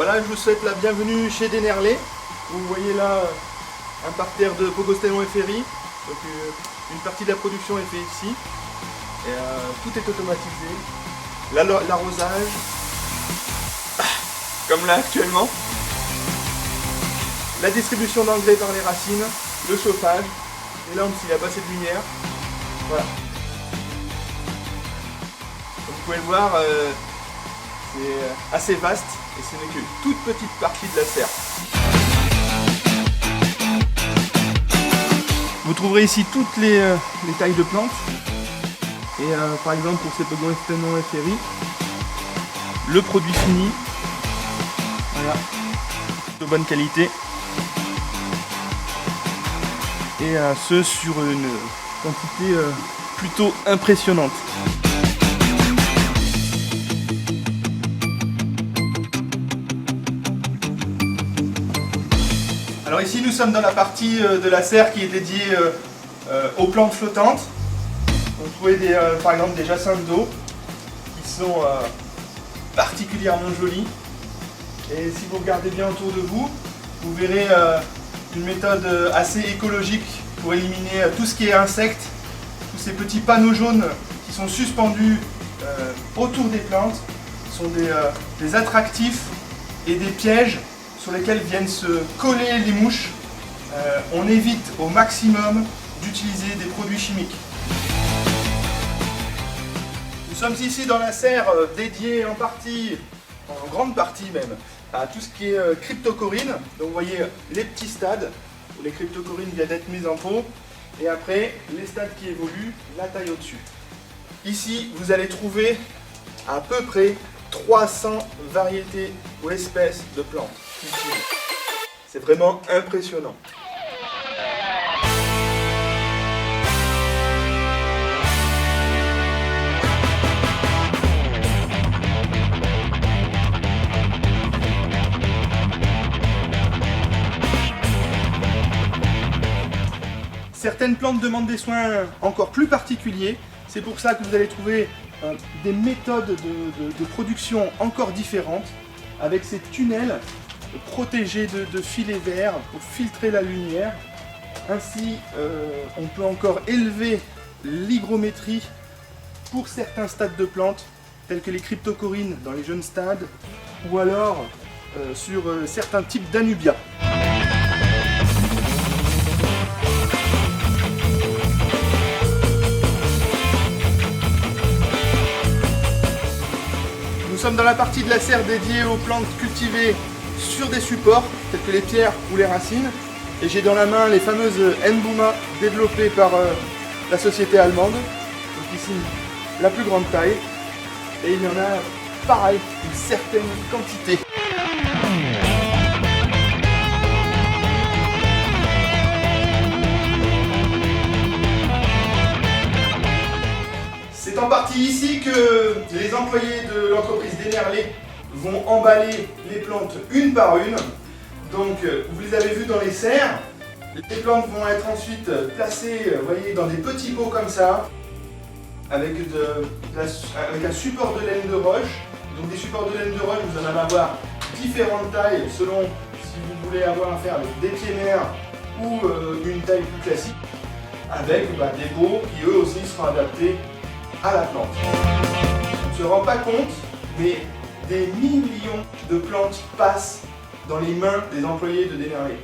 Voilà, je vous souhaite la bienvenue chez Dennerlé. Vous voyez là un parterre de Pogostellon et Ferry. Donc une partie de la production est faite ici. Et tout est automatisé. L'arrosage, comme là actuellement. La distribution d'engrais par les racines, le chauffage. Et là, s'il n'y a pas assez de lumière. Voilà. Comme vous pouvez le voir, c'est assez vaste et ce n'est qu'une toute petite partie de la serre. Vous trouverez ici toutes les tailles de plantes. Et par exemple pour ces Pogostellon et Ferry, le produit fini, voilà, de bonne qualité. Et ce sur une quantité plutôt impressionnante. Alors ici nous sommes dans la partie de la serre qui est dédiée aux plantes flottantes. Vous trouvez par exemple des jacinthes d'eau qui sont particulièrement jolies. Et si vous regardez bien autour de vous, vous verrez une méthode assez écologique pour éliminer tout ce qui est insectes, tous ces petits panneaux jaunes qui sont suspendus autour des plantes sont des attractifs et des pièges sur lesquels viennent se coller les mouches. On évite au maximum d'utiliser des produits chimiques. Nous sommes ici dans la serre dédiée en partie, en grande partie même, à tout ce qui est cryptocorine. Donc vous voyez les petits stades où les cryptocorines viennent d'être mises en pot et après les stades qui évoluent, la taille au-dessus. Ici vous allez trouver à peu près 300 variétés ou espèces de plantes. C'est vraiment impressionnant. Certaines plantes demandent des soins encore plus particuliers. C'est pour ça que vous allez trouver des méthodes de production encore différentes, avec ces tunnels protégés de filets verts pour filtrer la lumière. Ainsi, on peut encore élever l'hygrométrie pour certains stades de plantes, tels que les cryptocorines dans les jeunes stades, ou alors sur certains types d'anubia. Nous sommes dans la partie de la serre dédiée aux plantes cultivées sur des supports, tels que les pierres ou les racines. Et j'ai dans la main les fameuses Nbuma développées par la société allemande. Donc ici, la plus grande taille. Et il y en a, pareil, une certaine quantité. C'est en partie ici que les employés de l'entreprise Dennerlé vont emballer les plantes une par une. Donc vous les avez vues dans les serres. Les plantes vont être ensuite placées, vous voyez, dans des petits pots comme ça, avec un support de laine de roche. Donc des supports de laine de roche, vous en allez avoir différentes tailles selon si vous voulez avoir affaire avec des pieds mers ou une taille plus classique, avec des pots qui eux aussi seront adaptés à la plante. On ne se rend pas compte, mais des millions de plantes passent dans les mains des employés de Dennerlé.